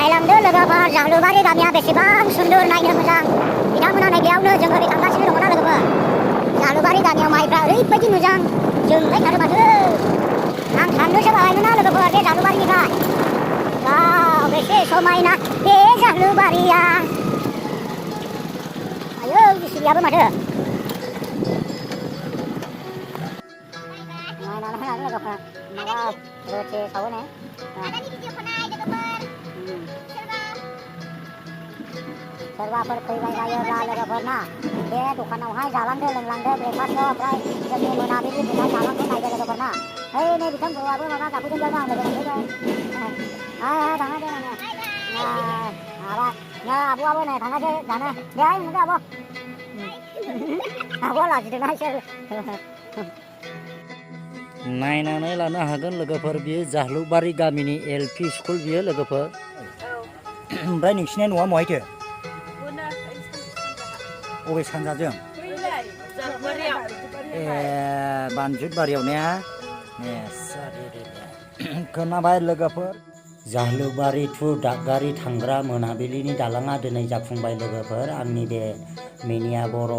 नायलांदो लोगोफोर जालुबारि गामिया बेसेबां सुन्दर नायनो मोजां बिथांमोना नैबेयावनो जों ओरै थांगासिनो दङना लोगोफोर जालुबारि गामियाव माइफ्रा ओरैबायदि मोजां जोंलाय थारो माथो आं थांनोसो बाहायमोना लोगोफोर बे जालुबारिनिफ्राय वाव बेसे समायना बे जालुबारिया आयो बिसिगियाबो माथो नायनानै हागोन लोगोफोर माबा रोथे सावोनो सोरबाफोर फैबाय बायोब्ला लोगोफोर ना बे दखानावहाय जालांदो लोंलांदो ब्रेकफास्टआव ओमफ्राय जोंनि मोनाबिलि फैनाय जालांखौ नायदो लोगोफोर ना ओइ नै बिथां बौआबो माबा गाबफैदों बेयावनो आं लोगो मोनफैबाय थांनायदो नायनो माबा नै आब'आबो नै थांनायदो जानो बेहाय नुदो आब' आब'आ लाजिदोंना एसे नायनानै लानो हागोन लोगोफोर बियो जालुबारि गामिनि LP स्कुल बियो लोगोफोर ओमफ्राय नोंसिनि न'आ महायथो अबे सानजाजों ए बानजुटबारियाव ने खोनाबाय लोगोफोर जालुबारि टु दादगारि थांग्रा मोनाबिलिनि दालाङा दिनै जाफुंबाय लोगोफोर आंनि बे मिनिया बर'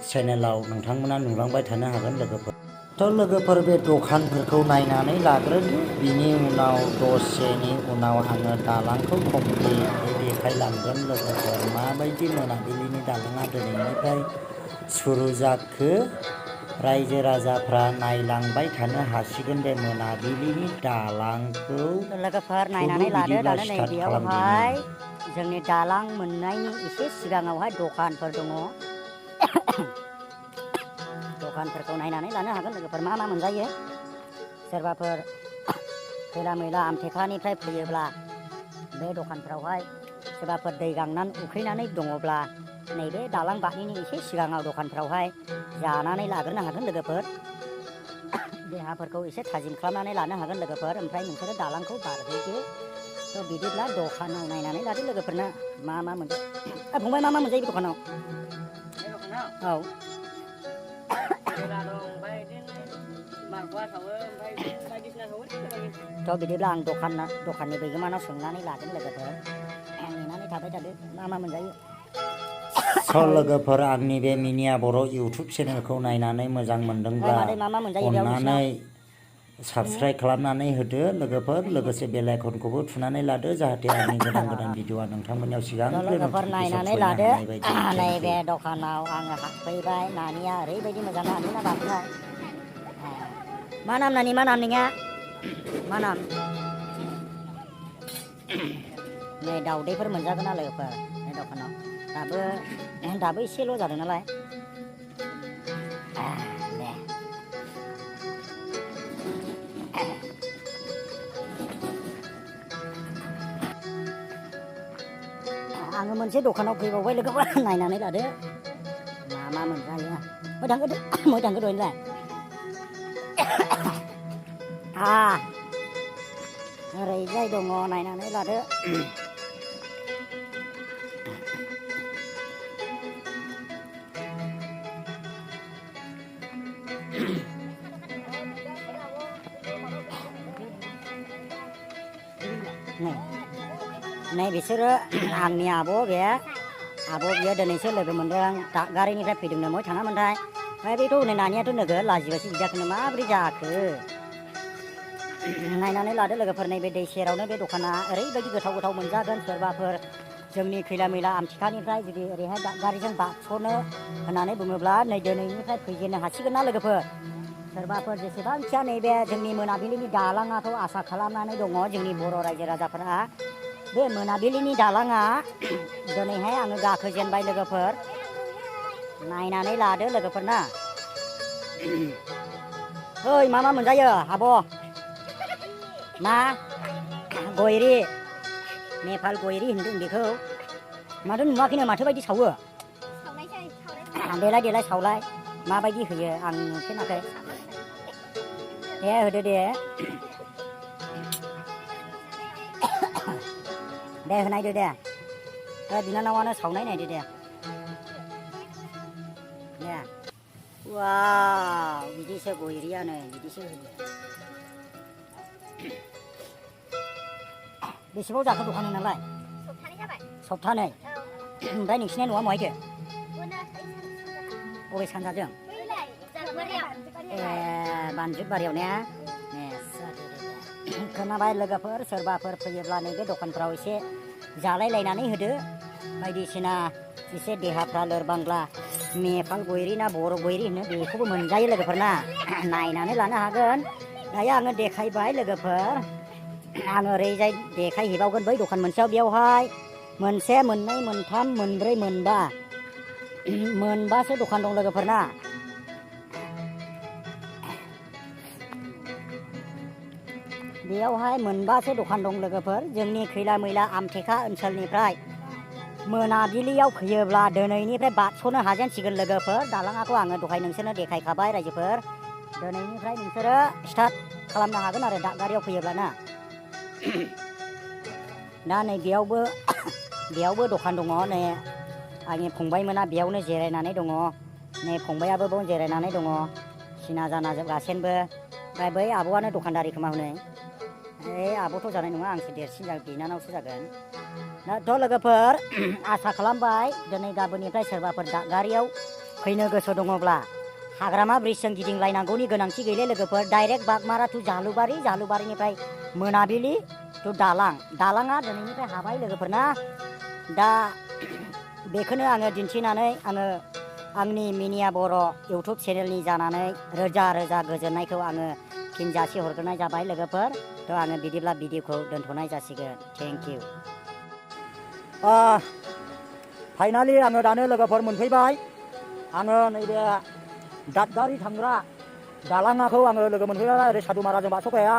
चेनेलाव नोंथांमोना नुलांबाय थानो हागोन लोगोफोर थ' लोगोफोर बे दखानफोरखौ नायनानै लाग्रोदो बिनि उनाव दसेनि उनाव आङो दालांखौ कमप्लिटलि देखायलांगोन लोगोफोर माबायदि मोनाबिलिनि दालाङा दिनैनिफ्राय सुरु जाखो रायजो राजाफ्रा नायलांबाय थानो हासिगोन बे मोनाबिलिनि दालांखौ लोगोफोर नायनानै लादो दानो नै बेयावहाय जोंनि दालां मोननायनि एसे सिगाङावहाय दखानफोर दङ दखानफोरखौ नायनानै लानो हागोन लोगोफोर मा मा मोनजायो सोरबाफोर खैला मैला आमथेखानिफ्राय फैयोब्ला बे दखानफ्रावहाय सोरबाफोर दै गांनानै उखैनानै दङब्ला नैबे दालां बारनायनि एसे सिगाङाव दखानफ्रावहाय जानानै लाग्रोनो हागोन लोगोफोर देहाफोरखौ एसे थाजिम खालामनानै लानो हागोन लोगोफोर ओमफ्राय नोंसोरो दालांखौ बारहैदो थ' बिदिब्ला दखानाव नायनानै लादो लोगोफोरना मा मा मोनजायो फंबाय मा मा मोनजायो बे दखानाव औ थ' बिदिब्ला आं दखाननि बैगोमानाव सोंनानै लागोन लोगोफोर नेनानै थाबाय थादो मा मा मोनजायो लोगोफोर आंनि बे मिनिया बर' इउटुब चेनेलखौ नायनानै मोजां मोनदोंब्ला अननानै साबस्क्राइब खालामनानै होदो लोगोफोर लोगोसे बेल आइकनखौबो थुनानै लादो जाहाथे आंनि गोदान गोदान भिडिअआ नोंथांमोननियाव सिगांग्रो नोटिफिकेसन सहैनो हानाय बायदि नैबे दखानाव आङो हाबफैबाय नानिया ओरैबायदि मोजां नानि ना बाथोना मा नाम नानि मा नाम नोंनिया मा नाम नै दाउदैफोर मोनजागोन ना लोगोफोर बे दखानाव दाबो एसेल' जादों नालाय दे आङो मोनसे दखानाव फैबावबाय लोगोफोर नायनानै लादो मा मा मोनजायो मोजांखौ दहनोलाय ओरैजाय दङ नायनानै लादो नै बिसोरो आंनि आब' बियो दिनैसो लोगो मोनदों दादगारिनिफ्राय फैदोंनो मय थाङामोनथाय ओमफ्राय बेथ' हनै नानियाथ' नोगोद लाजिबायसो बिदियाखौनो माबोरै जाखो नायनानै लादो लोगोफोर नैबे दै सेरावनो बे दखाना ओरैबायदि गोथाव गोथाव मोनजागोन सोरबाफोर जोंनि खैला मैला आमथिखानिफ्राय जुदि ओरैहाय दादगारिजों बारस'नो होननानै बुङोब्ला नै दिनैनिफ्राय फैजेननो हासिगोन ना लोगोफोर सोरबाफोर जेसेबांखिया नैबे जोंनि मोनाबिलिनि दालाङाखौ आसा खालामनानै दङ जोंनि बर' रायजो राजाफोरा बे मोनाबिलिनि दालाङा दिनैहाय आङो गाखोजेनबाय लोगोफोर नायनानै लादो लोगोफोर ना ओइ मा मा मोनजायो आब' मा गयरि नेपाल गयरि होनदों बेखौ माथो नुवाखैनो माथो बायदि सावो देलाय सावलाय माबायदि होयो आं नुफेराखै दे होदो दे होनायदो दे बिनानावानो सावनाय नायदो दे वाव बिदिसो गयरियानो बिदिसो होयो बेसेबां जाखो दखाननि नालाय सप्तानै जाबाय सप्तानै औ ओमफ्राय नोंसिनि न'आ महायथो बेनो बबे सानजाजों बैलाय जागबारियाव बानजुबारियाव ने खोनाबाय लोगोफोर सोरबाफोर फैयोब्ला नैबे दखानफ्राव एसे जालायलायनानै होदो बायदिसिना एसे देहाफ्रा लोरबांब्ला नेपाल गयरि ना बर' गयरि होनो बेखौबो मोनजायो लोगोफोर ना नायनानै लानो हागोन दायो आङो देखायबाय लोगोफोर आङो ओरैजाय देखायहैबावगोन बै दखान मोनसेयाव बेयावहाय मोनसे मोननै मोनथाम मोनब्रै मोनबासो दखान दं लोगोफोर ना बेयावहाय मोनबासो दखान दं लोगोफोर जोंनि खैला मैला आमथेखा ओनसोलनिफ्राय मोनाबिलियाव फैयोब्ला दिनैनिफ्राय बारस'नो हाजेनसिगोन लोगोफोर दालाङाखौ आङो दहाय नोंसोरनो देखायखाबाय रायजोफोर दिनैनिफ्राय नोंसोरो स्टार्ट खालामनो हागोन आरो दादगारियाव फैयोब्ला ना दा नै बेयावबो दखान दङ नै आंनि फंबायमोना बेयावनो जिरायनानै दङ नै फंबायाबो बाव जिरायनानै दङ सिना जाना गासेनबो ओमफ्राय बै आब'आनो दखानदारि खोमा हनै आब'थ' जानाय नङा आंसो देरसिन बिनानावसो जागोन दाथ' लोगोफोर आसा खालामबाय दिनै गाबोननिफ्राय सोरबाफोर दादगारियाव फैनो गोसो दङब्ला हाग्रामा ब्रिजजों गिदिंलायनांगौनि गोनांथि गैले लोगोफोर डाइरेक्ट बागमारा टु जालुबारिनिफ्राय मोनाबिलि टु दालाङा दिनैनिफ्राय हाबाय लोगोफोर ना दा बेखौनो आङो दिन्थिनानै आङो आंनि मिनिया बर' इउटुब चेनेलनि जानानै रोजा रोजा गोजोननायखौ आङो फिन जासिहरग्रोनाय जाबाय लोगोफोर थ' आङो बिदिब्ला भिडिअखौ दोनथ'नाय जासिगोन थेंक इउ फाइनालि आङो दानो लोगोफोर मोनफैबाय आङो नैबे दादगारि थांग्रा दालाङाखौ आङो लोगो मोनफैबाय ओरै सादुमाराजों बारस'खाया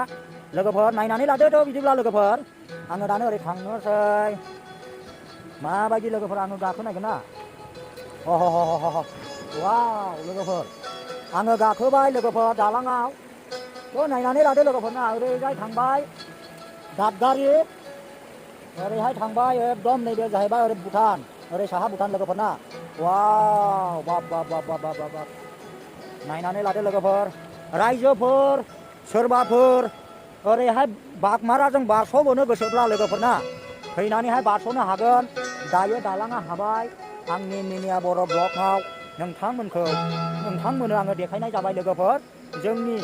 लोगोफोर नायनानै लादोथ' बिदिब्ला लोगोफोर आङो दानो ओरै थांनोसै माबायदि लोगोफोर आङो गाखोनायगोन ना वाव लोगोफोर आङो गाखोबाय लोगोफोर दालाङाव थ' नायनानै लादो लोगोफोरना ओरैजाय थांबाय दादगारि ओरैहाय थांबाय एकदम नैबे जाहैबाय ओरै भुटान ओरै साहा भुटान लोगोफोरना वाव बाब नायनानै लादो लोगोफोर रायजोफोर सोरबाफोर ओरैहाय बागमाराजों बारस'बोनो गोसोब्ला लोगोफोरना फैनानैहाय बारस'नो हागोन दायो दालाङा हाबाय आंनि मिनिया बर' ब्लगआव नोंथांमोननो आङो देखायनाय जाबाय लोगोफोर जोंनि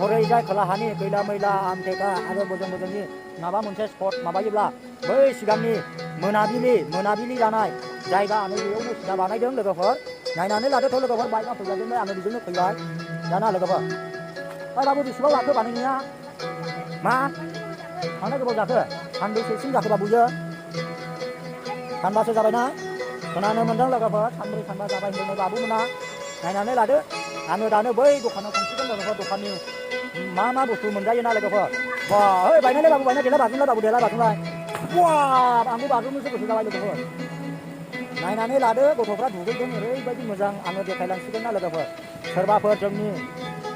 हरैजाय खोलाहानि खैला मैला आमथेखा आरो बोजोंनि माबा मोनसे स्पट माबायोब्ला बै सिगांनि मोनाबिलि जानाय जायगा आङो बेयावनो सिदा बानायदों लोगोफोर नायनानै लादोथ' लोगोफोर बाइकआव फैजादोंमोन आङो बेजोंनो फैबाय दाना लोगोफोर बाबु बेसेबां लाखो बानायनाया मा थांनाय गोबाव जाखो सानबैसेसिम जाखो बाबुयो सानबासो जाबायना खोनानो मोनदों लोगोफोर सानब्रै सानबा जाबाय होनदों बाबुमोना नायनानै लादो आङो दानो बै दखानाव थांसिगोन लोगोफोर दखाननि मा बुस्थु मोनजायो ना लोगोफोर बा ओइ बायनायलाय बाबु बायना देलाय बाज्रुमलाय बाबु देलाय बाज्रुमलाय बा आंबो बाज्रुमनोसो गोसो जाबाय लोगोफोर नायनानै लादो गथ'फ्रा दुगैदों ओरैबायदि मोजां आङो देखायलांसिगोन ना लोगोफोर सोरबाफोर जोंनि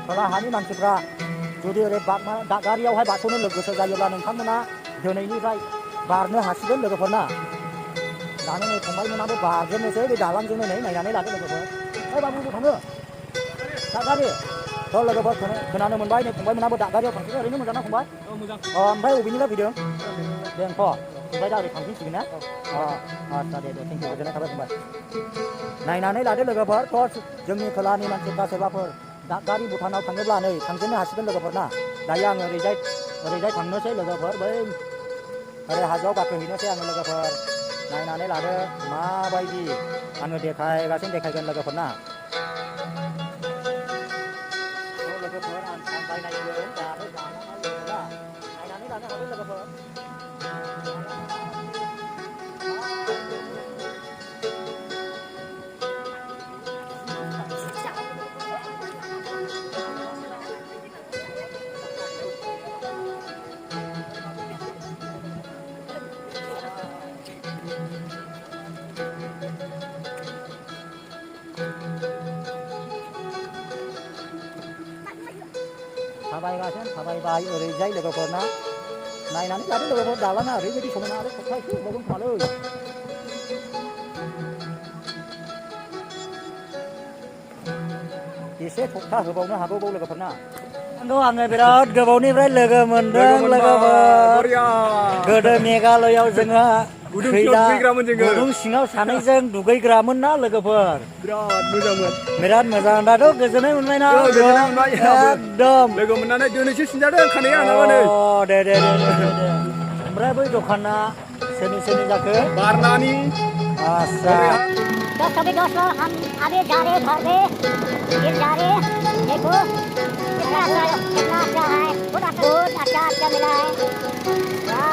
खोलाहानि मानसिफ्रा जुदि ओरै दादगारियावहाय बारस'नो गोसो जायोब्ला नोंथांमोना दिनैनिफ्राय बारनो हासिगोन लोगोफोरना दानो नै फंबायमोनाबो बारजेननोसै बे दालांजोंनो नै नायनानै लादो लोगोफोर ओइ बाबु थाङो दादगारि थ' लोगोफोर खोनानो मोनबाय नै फंबायमोनाबो दादगारियाव थांसिगोन ओरैनो मोजां ना फंबाय मोजां ओमफ्राय बबेनिफ्राय फैदों बेंथ' ओमफ्राय दा ओरै थांफिनसिगोन ना आदसा दे थेंक इउ गोजोननाय थाबाय फंबाय नायनानै लादो लोगोफोर थ' जोंनि खोलानि मानसिफ्रा सोरबाफोर दादगारि भुटानाव थाङोब्ला नै थांजेननो हासिगोन लोगोफोर ना दायो आङो ओरैजाय थांनोसै लोगोफोर बै ओरै हाजोआव गाखोहैनोसै आङो लोगोफोर नायनानै लादो माबायदि आङो देखायगोन लोगोफोर ना लोगोफोर आं बायनायगोन दाबो नायनानै लानो हागोन लोगोफोर थाबायबाय ओरैजाय लोगोफोरना नायनानै लादो लोगोफोर दालाङा ओरैबायदि समायना आरो सप्ता एसे होबावगोन खोमालै एसे सप्ता होबावनो हागौ लोगोफोरना नोंथांखौ आङो बिराद गोबावनिफ्राय लोगो मोनदों लोगोफोर गोदो मेघालयआव जोङो गुदुं सिङाव सानैजों दुगैग्रामोन ना लोगोफोर बिराद मोजांमोन बिराद मोजां दाथ' गोजोननाय मोनबाय ना गोजोननाय मोनबाय एकदम लोगो मोननानै दिनैसो सिनजादों खानाया आंनाबो नै दे ओमफ्राय बै दखाना सोरनि जाखो बारनानि आस्सा दोस्तों भी दोस्तों हम अभी जा रहे हैं घर पे फिर जा रहे हैं देखो कितना अच्छा है बहुत अच्छा मिला है वाह